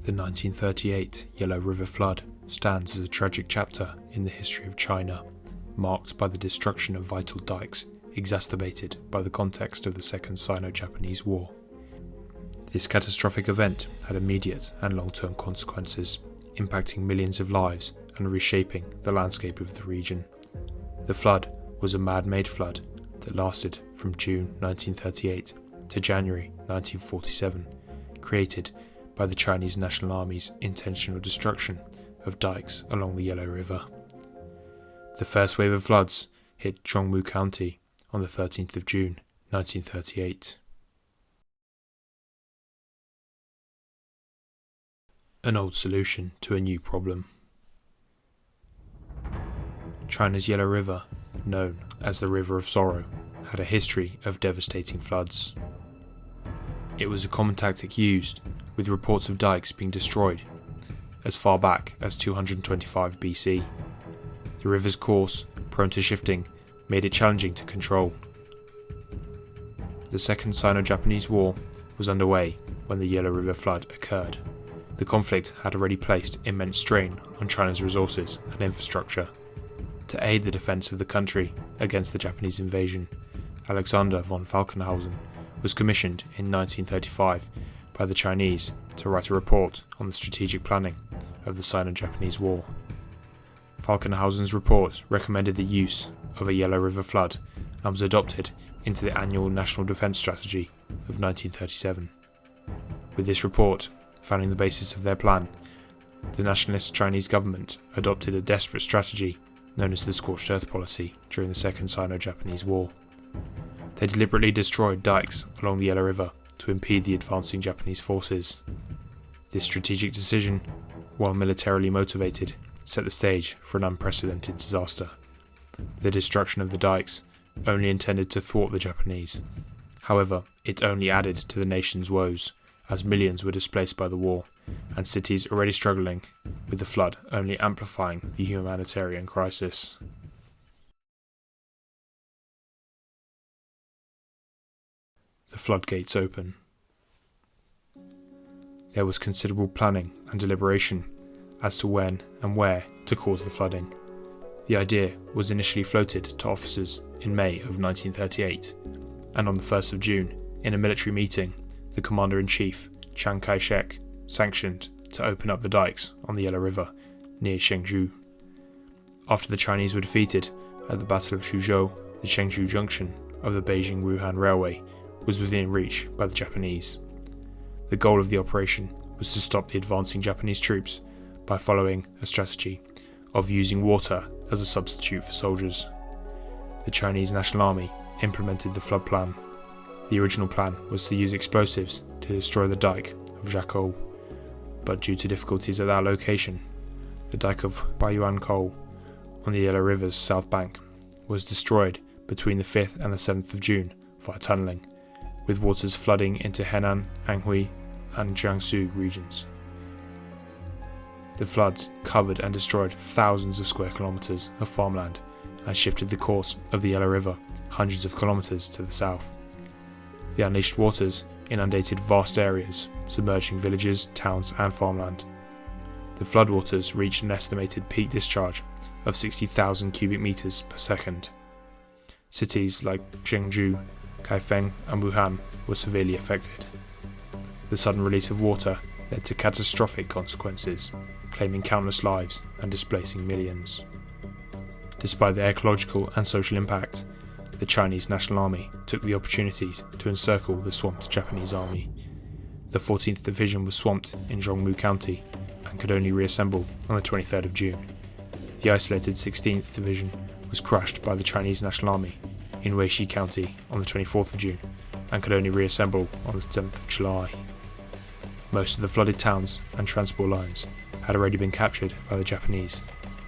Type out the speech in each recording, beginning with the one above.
The 1938 Yellow River flood stands as a tragic chapter in the history of China, marked by the destruction of vital dikes, exacerbated by the context of the Second Sino-Japanese War. This catastrophic event had immediate and long-term consequences, impacting millions of lives and reshaping the landscape of the region. The flood was a man-made flood that lasted from June 1938 to January 1947, created by the Chinese National Army's intentional destruction of dikes along the Yellow River. The first wave of floods hit Zhongmu County on the 13th of June 1938. An old solution to a new problem. China's Yellow River, known as the River of Sorrow, had a history of devastating floods. It was a common tactic used, with reports of dikes being destroyed as far back as 225 BC. The river's course, prone to shifting, made it challenging to control. The Second Sino-Japanese War was underway when the Yellow River flood occurred. The conflict had already placed immense strain on China's resources and infrastructure. To aid the defense of the country against the Japanese invasion, Alexander von Falkenhausen was commissioned in 1935 by the Chinese to write a report on the strategic planning of the Sino-Japanese War. Falkenhausen's report recommended the use of a Yellow River flood and was adopted into the annual National Defense Strategy of 1937. With this report founding the basis of their plan, the nationalist Chinese government adopted a desperate strategy known as the Scorched Earth policy during the Second Sino-Japanese War. They deliberately destroyed dikes along the Yellow River to impede the advancing Japanese forces. This strategic decision, while militarily motivated, set the stage for an unprecedented disaster. The destruction of the dikes only intended to thwart the Japanese. However, it only added to the nation's woes, as millions were displaced by the war, and cities already struggling with the flood only amplifying the humanitarian crisis. The Floodgates Open. There was considerable planning and deliberation as to when and where to cause the flooding. The idea was initially floated to officers in May of 1938, and on the 1st of June, in a military meeting, the Commander-in-Chief, Chiang Kai-shek, sanctioned to open up the dikes on the Yellow River near Chengdu. After the Chinese were defeated at the Battle of Suzhou, the Chengdu junction of the Beijing-Wuhan Railway was within reach by the Japanese. The goal of the operation was to stop the advancing Japanese troops by following a strategy of using water as a substitute for soldiers. The Chinese National Army implemented the flood plan. The original plan was to use explosives to destroy the dike of Jiakou, but due to difficulties at that location, the dike of Baiyuankou on the Yellow River's south bank was destroyed between the 5th and the 7th of June via tunnelling, with waters flooding into Henan, Anhui and Jiangsu regions. The floods covered and destroyed thousands of square kilometres of farmland and shifted the course of the Yellow River hundreds of kilometres to the south. The unleashed waters inundated vast areas, submerging villages, towns and farmland. The floodwaters reached an estimated peak discharge of 60,000 cubic metres per second. Cities like Chengdu, Kaifeng and Wuhan were severely affected. The sudden release of water led to catastrophic consequences, claiming countless lives and displacing millions. Despite the ecological and social impact, the Chinese National Army took the opportunities to encircle the swamped Japanese army. The 14th Division was swamped in Zhongmu County and could only reassemble on the 23rd of June. The isolated 16th Division was crushed by the Chinese National Army in Weishi County on the 24th of June and could only reassemble on the 7th of July. Most of the flooded towns and transport lines had already been captured by the Japanese.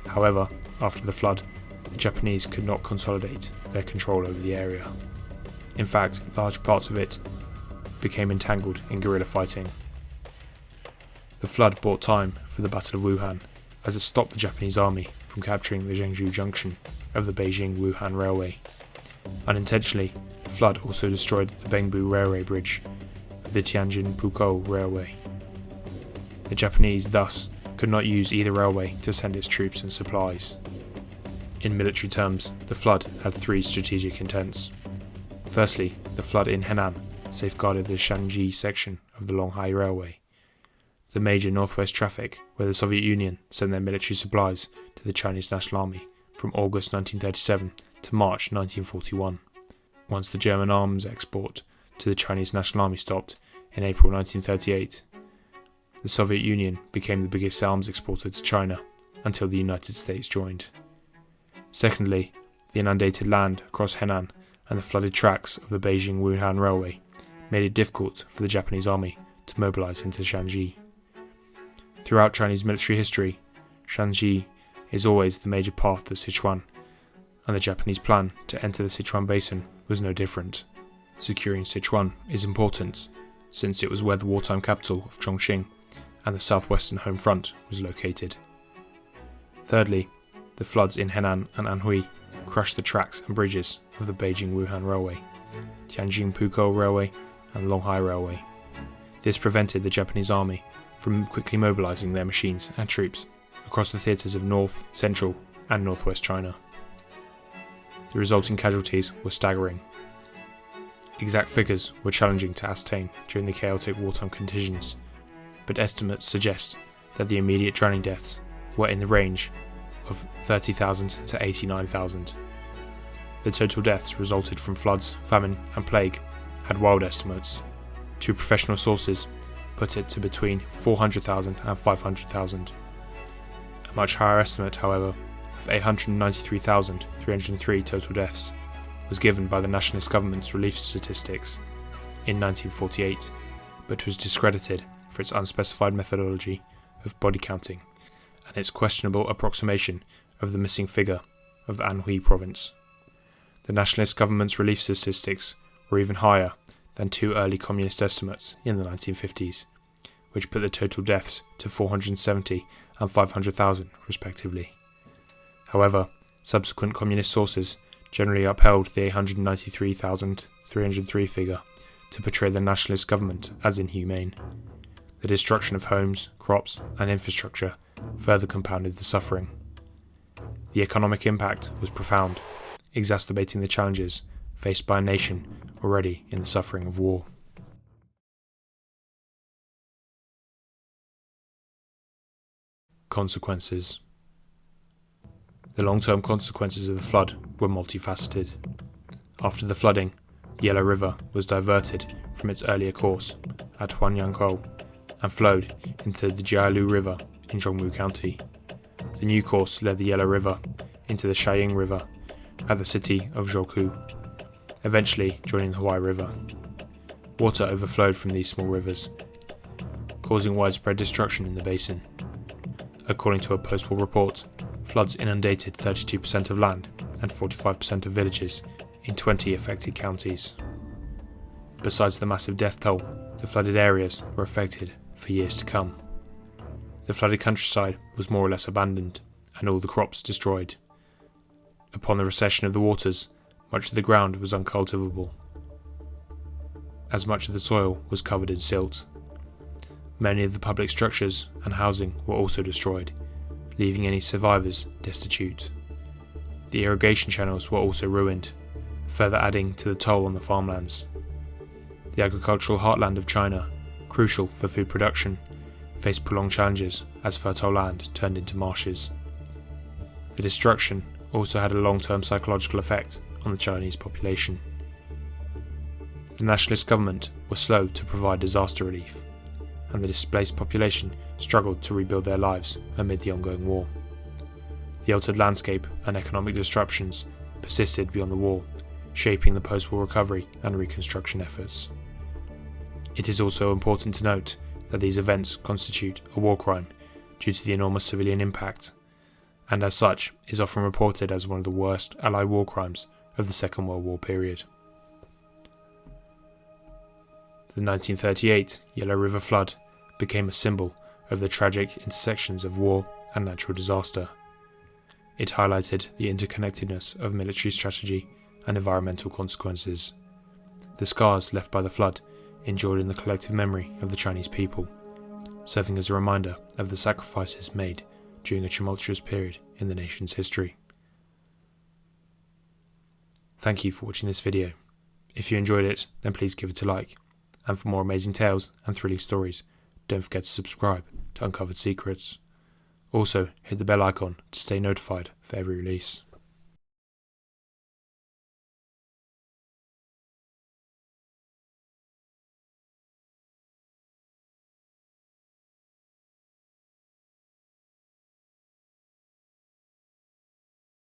However, after the flood, the Japanese could not consolidate their control over the area. In fact, large parts of it became entangled in guerrilla fighting. The flood bought time for the Battle of Wuhan, as it stopped the Japanese army from capturing the Chengdu junction of the Beijing-Wuhan Railway. Unintentionally, the flood also destroyed the Bengbu Railway Bridge of the Tianjin-Pukou Railway. The Japanese thus could not use either railway to send its troops and supplies. In military terms, the flood had three strategic intents. Firstly, the flood in Henan safeguarded the Shanxi section of the Longhai Railway, the major northwest traffic where the Soviet Union sent their military supplies to the Chinese National Army from August 1937 to March 1941. Once the German arms export to the Chinese National Army stopped in April 1938, the Soviet Union became the biggest arms exporter to China until the United States joined. Secondly, the inundated land across Henan and the flooded tracks of the Beijing-Wuhan Railway made it difficult for the Japanese army to mobilize into Shanxi. Throughout Chinese military history, Shanxi is always the major path to Sichuan, and the Japanese plan to enter the Sichuan Basin was no different. Securing Sichuan is important, since it was where the wartime capital of Chongqing and the southwestern home front was located. Thirdly, the floods in Henan and Anhui crushed the tracks and bridges of the Beijing-Wuhan Railway, Tianjin-Pukou Railway and Longhai Railway. This prevented the Japanese army from quickly mobilizing their machines and troops across the theatres of North, Central and Northwest China. The resulting casualties were staggering. Exact figures were challenging to ascertain during the chaotic wartime conditions, but estimates suggest that the immediate drowning deaths were in the range of 30,000 to 89,000. The total deaths resulted from floods, famine and plague had wild estimates. Two professional sources put it to between 400,000 and 500,000. A much higher estimate, however, of 893,303 total deaths was given by the nationalist government's relief statistics in 1948, but was discredited for its unspecified methodology of body counting and its questionable approximation of the missing figure of the Anhui province. The nationalist government's relief statistics were even higher than two early communist estimates in the 1950s, which put the total deaths to 470 and 500,000 respectively. However, subsequent communist sources generally upheld the 893,303 figure to portray the nationalist government as inhumane. The destruction of homes, crops and infrastructure further compounded the suffering. The economic impact was profound, exacerbating the challenges faced by a nation already in the suffering of war. Consequences. The long-term consequences of the flood were multifaceted. After the flooding, the Yellow River was diverted from its earlier course at Huanyangkou and flowed into the Jialu River in Zhongmu County. The new course led the Yellow River into the Shaying River at the city of Zhoukou, eventually joining the Huai River. Water overflowed from these small rivers, causing widespread destruction in the basin. According to a post-war report, floods inundated 32% of land and 45% of villages in 20 affected counties. Besides the massive death toll, the flooded areas were affected for years to come. The flooded countryside was more or less abandoned and all the crops destroyed. Upon the recession of the waters, much of the ground was uncultivable, as much of the soil was covered in silt. Many of the public structures and housing were also destroyed, leaving any survivors destitute. The irrigation channels were also ruined, further adding to the toll on the farmlands. The agricultural heartland of China, crucial for food production, faced prolonged challenges as fertile land turned into marshes. The destruction also had a long-term psychological effect on the Chinese population. The nationalist government was slow to provide disaster relief, and the displaced population struggled to rebuild their lives amid the ongoing war. The altered landscape and economic disruptions persisted beyond the war, shaping the post-war recovery and reconstruction efforts. It is also important to note that these events constitute a war crime due to the enormous civilian impact, and as such is often reported as one of the worst Allied war crimes of the Second World War period. The 1938 Yellow River flood became a symbol of the tragic intersections of war and natural disaster. It highlighted the interconnectedness of military strategy and environmental consequences. The scars left by the flood endured in the collective memory of the Chinese people, serving as a reminder of the sacrifices made during a tumultuous period in the nation's history. Thank you for watching this video. If you enjoyed it, then please give it a like, and for more amazing tales and thrilling stories, don't forget to subscribe to Uncovered Secrets. Also, hit the bell icon to stay notified for every release.